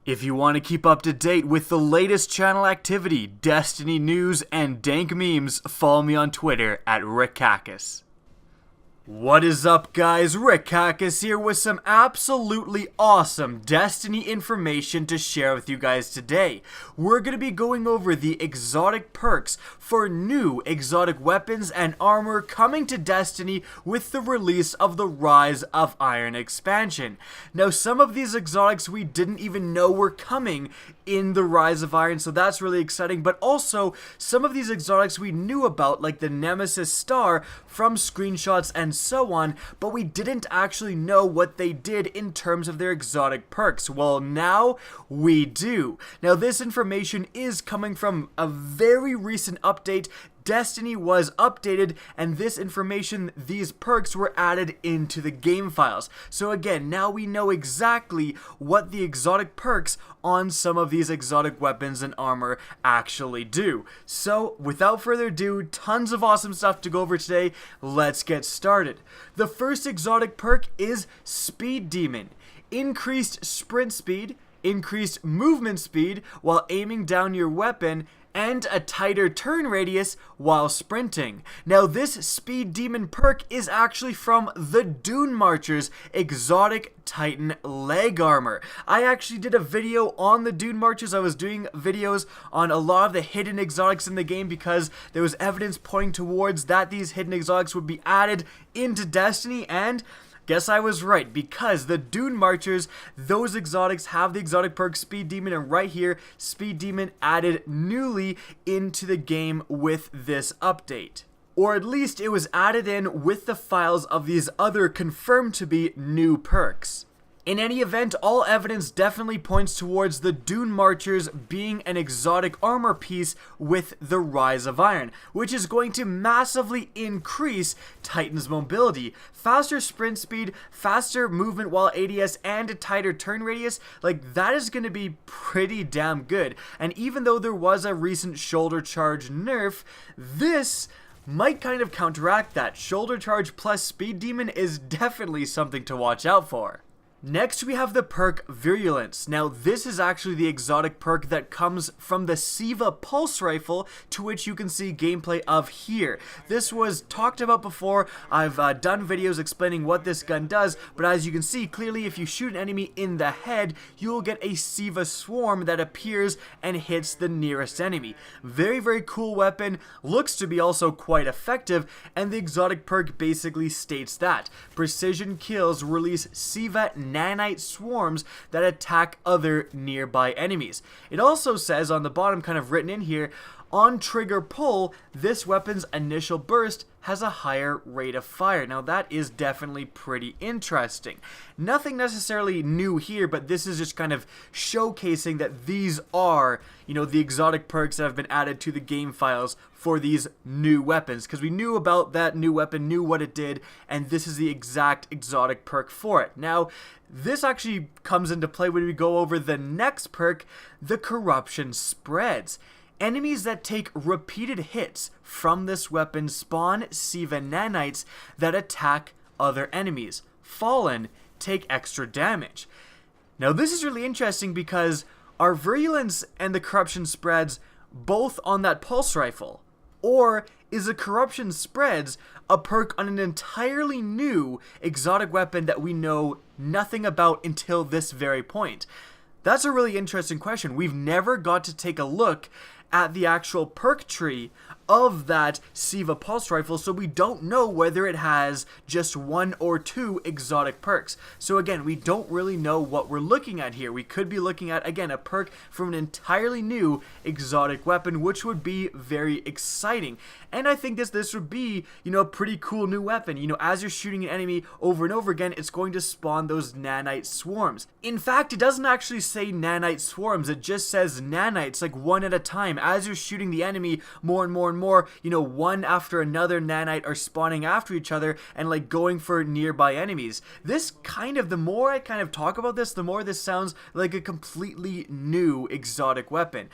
If you want to keep up to date with the latest channel activity, Destiny news, and dank memes, follow me on Twitter at Rickakis. What is up, guys? Rickakis here with some absolutely awesome Destiny information to share with you guys today. We're going to be going over the exotic perks for new exotic weapons and armor coming to Destiny with the release of the Rise of Iron expansion. Now, some of these exotics we didn't even know were coming in the Rise of Iron, so that's really exciting, but also some of these exotics we knew about, like the Nemesis Star from screenshots and so on, but we didn't actually know what they did in terms of their exotic perks. Well, now we do. Now, this information is coming from a very recent update. Destiny was updated, and this information, these perks were added into the game files. So again, now we know exactly what the exotic perks on some of these exotic weapons and armor actually do. So without further ado, tons of awesome stuff to go over today. Let's get started. The first exotic perk is Speed Demon. Increased sprint speed, increased movement speed while aiming down your weapon, and a tighter turn radius while sprinting. Now, this Speed Demon perk is actually from the Dunemarchers exotic Titan leg armor. I actually did a video on the Dunemarchers. I was doing videos on a lot of the hidden exotics in the game because there was evidence pointing towards that these hidden exotics would be added into Destiny, and guess I was right, because the Dunemarchers, those exotics have the exotic perk Speed Demon, and right here, Speed Demon added newly into the game with this update. Or at least it was added in with the files of these other confirmed to be new perks. In any event, all evidence definitely points towards the Dunemarchers being an exotic armor piece with the Rise of Iron, which is going to massively increase Titan's mobility. Faster sprint speed, faster movement while ADS, and a tighter turn radius, like that is going to be pretty damn good. And even though there was a recent shoulder charge nerf, this might kind of counteract that. Shoulder charge plus Speed Demon is definitely something to watch out for. Next, we have the perk Virulence. Now, this is actually the exotic perk that comes from the SIVA Pulse Rifle, to which you can see gameplay of here. This was talked about before. I've done videos explaining what this gun does, but as you can see, clearly if you shoot an enemy in the head, you will get a SIVA swarm that appears and hits the nearest enemy. Very, very cool weapon, looks to be also quite effective, and the exotic perk basically states that. Precision kills release SIVA nanite swarms that attack other nearby enemies. It also says on the bottom, kind of written in here, on trigger pull, this weapon's initial burst has a higher rate of fire. Now that is definitely pretty interesting. Nothing necessarily new here, but this is just kind of showcasing that these are, the exotic perks that have been added to the game files for these new weapons, because we knew about that new weapon, knew what it did, and this is the exact exotic perk for it. Now, this actually comes into play when we go over the next perk, the Corruption Spreads. Enemies that take repeated hits from this weapon spawn SIVA nanites that attack other enemies. Fallen take extra damage. Now, this is really interesting because are Virulence and the Corruption Spreads both on that Pulse Rifle? Or is the Corruption Spreads a perk on an entirely new exotic weapon that we know nothing about until this very point? That's a really interesting question. We've never got to take a look at the actual perk tree of that SIVA Pulse Rifle, so we don't know whether it has just one or two exotic perks. So again, we don't really know what we're looking at here. We could be looking at, again, a perk from an entirely new exotic weapon, which would be very exciting. And I think this would be, a pretty cool new weapon. As you're shooting an enemy over and over again, it's going to spawn those nanite swarms. In fact, it doesn't actually say nanite swarms, it just says nanites, like one at a time. As you're shooting the enemy, more and more and more, one after another nanite are spawning after each other and like going for nearby enemies. This the more I kind of talk about this, the more this sounds like a completely new exotic weapon.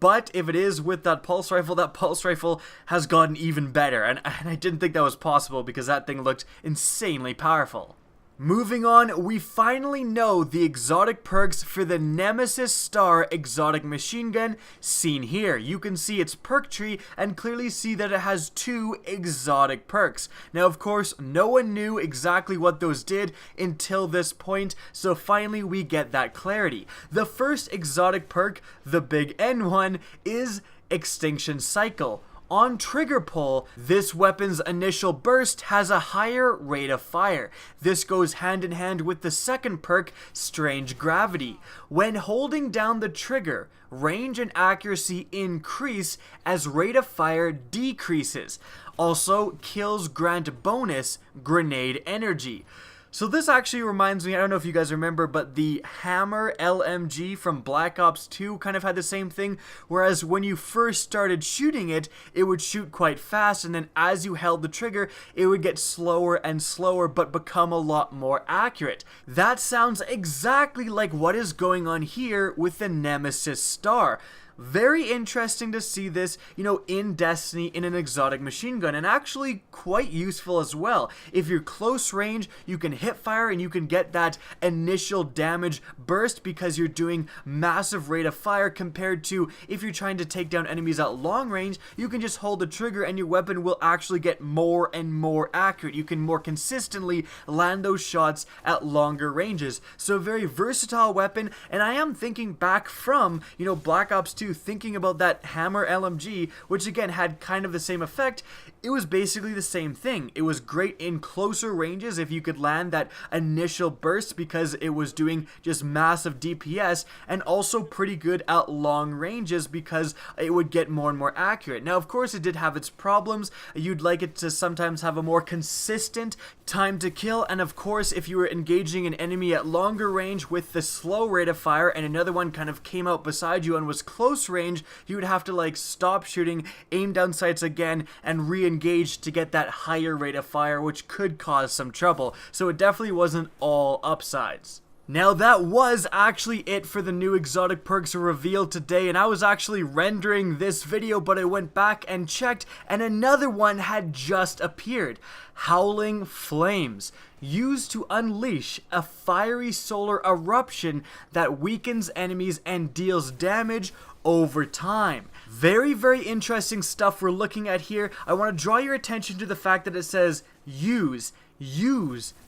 But if it is with that Pulse Rifle has gotten even better, and I didn't think that was possible because that thing looked insanely powerful. Moving on, we finally know the exotic perks for the Nemesis Star exotic machine gun seen here. You can see its perk tree and clearly see that it has 2 exotic perks. Now of course, no one knew exactly what those did until this point, so finally we get that clarity. The first exotic perk, the big N one, is Extinction Cycle. On trigger pull, this weapon's initial burst has a higher rate of fire. This goes hand in hand with the second perk, Strange Gravity. When holding down the trigger, range and accuracy increase as rate of fire decreases. Also, kills grant bonus grenade energy. So this actually reminds me, I don't know if you guys remember, but the Hammer LMG from Black Ops 2 kind of had the same thing, whereas when you first started shooting it, it would shoot quite fast, and then as you held the trigger, it would get slower and slower, but become a lot more accurate. That sounds exactly like what is going on here with the Nemesis Star. Very interesting to see this, in Destiny in an exotic machine gun, and actually quite useful as well. If you're close range, you can hip fire and you can get that initial damage burst because you're doing massive rate of fire, compared to if you're trying to take down enemies at long range, you can just hold the trigger and your weapon will actually get more and more accurate. You can more consistently land those shots at longer ranges. So a very versatile weapon, and I am thinking back from, Black Ops 2, thinking about that Hammer LMG, which again had kind of the same effect. It was basically the same thing. It was great in closer ranges if you could land that initial burst because it was doing just massive DPS, and also pretty good at long ranges because it would get more and more accurate. Now of course it did have its problems. You'd like it to sometimes have a more consistent time to kill, and of course if you were engaging an enemy at longer range with the slow rate of fire and another one kind of came out beside you and was close range, you would have to stop shooting, aim down sights again, and re-engage to get that higher rate of fire, which could cause some trouble. So it definitely wasn't all upsides. Now that was actually it for the new exotic perks revealed today, and I was actually rendering this video, but I went back and checked and another one had just appeared. Howling Flames, used to unleash a fiery solar eruption that weakens enemies and deals damage over time. Very, very interesting stuff we're looking at here. I want to draw your attention to the fact that it says use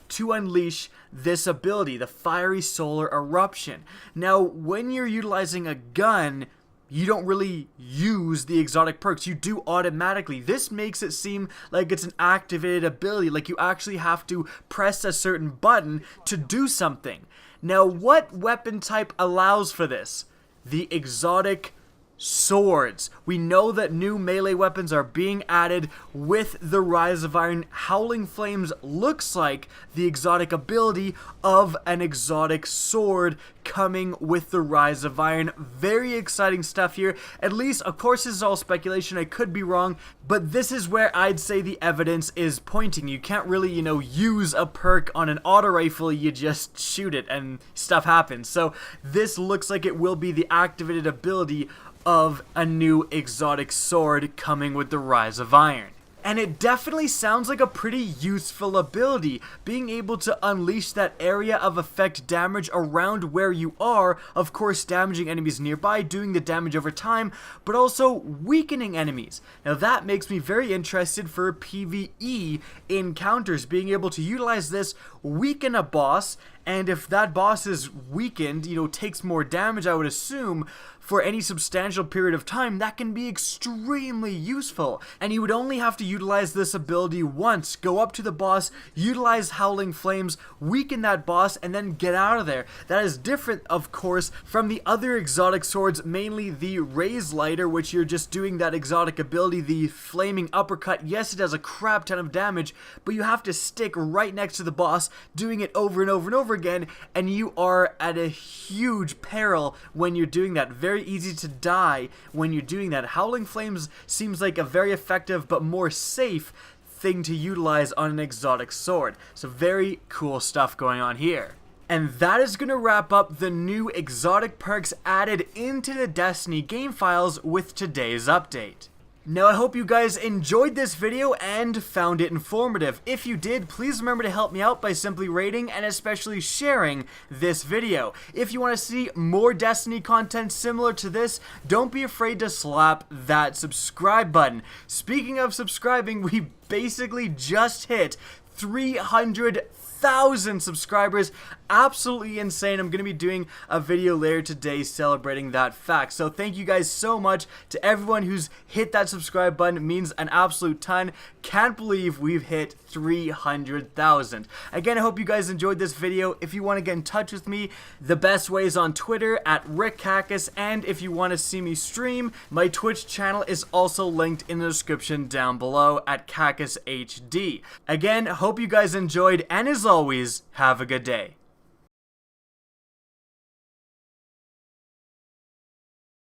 to unleash this ability, the fiery solar eruption. Now, when you're utilizing a gun, you don't really use the exotic perks, you do automatically. This makes it seem like it's an activated ability, like you actually have to press a certain button to do something. Now, what weapon type allows for this? The exotic swords. We know that new melee weapons are being added with the Rise of Iron. Howling Flames looks like the exotic ability of an exotic sword coming with the Rise of Iron. Very exciting stuff here. At least, of course, this is all speculation. I could be wrong, but this is where I'd say the evidence is pointing. You can't really, use a perk on an auto rifle. You just shoot it and stuff happens. So this looks like it will be the activated ability of a new exotic sword coming with the Rise of Iron. And it definitely sounds like a pretty useful ability, being able to unleash that area of effect damage around where you are, of course damaging enemies nearby, doing the damage over time, but also weakening enemies. Now that makes me very interested for PvE encounters, being able to utilize this, weaken a boss, and if that boss is weakened, takes more damage, I would assume, for any substantial period of time, that can be extremely useful. And you would only have to utilize this ability once, go up to the boss, utilize Howling Flames, weaken that boss, and then get out of there. That is different, of course, from the other exotic swords, mainly the Raise Lighter, which you're just doing that exotic ability, the Flaming Uppercut. Yes, it does a crap ton of damage, but you have to stick right next to the boss, doing it over and over and over again, and you are at a huge peril when you're doing that. Very easy to die when you're doing that. Howling Flames seems like a very effective but more safe thing to utilize on an exotic sword. So very cool stuff going on here. And that is going to wrap up the new exotic perks added into the Destiny game files with today's update. Now I hope you guys enjoyed this video and found it informative. If you did, please remember to help me out by simply rating and especially sharing this video. If you want to see more Destiny content similar to this, don't be afraid to slap that subscribe button. Speaking of subscribing, we basically just hit 300,000 subscribers. Absolutely insane. I'm going to be doing a video later today celebrating that fact. So thank you guys so much to everyone who's hit that subscribe button. It means an absolute ton. Can't believe we've hit 300,000. Again, I hope you guys enjoyed this video. If you want to get in touch with me, the best way is on Twitter at RickCacus, and if you want to see me stream, my Twitch channel is also linked in the description down below at CacusHD. Again, hope you guys enjoyed, and as always, have a good day.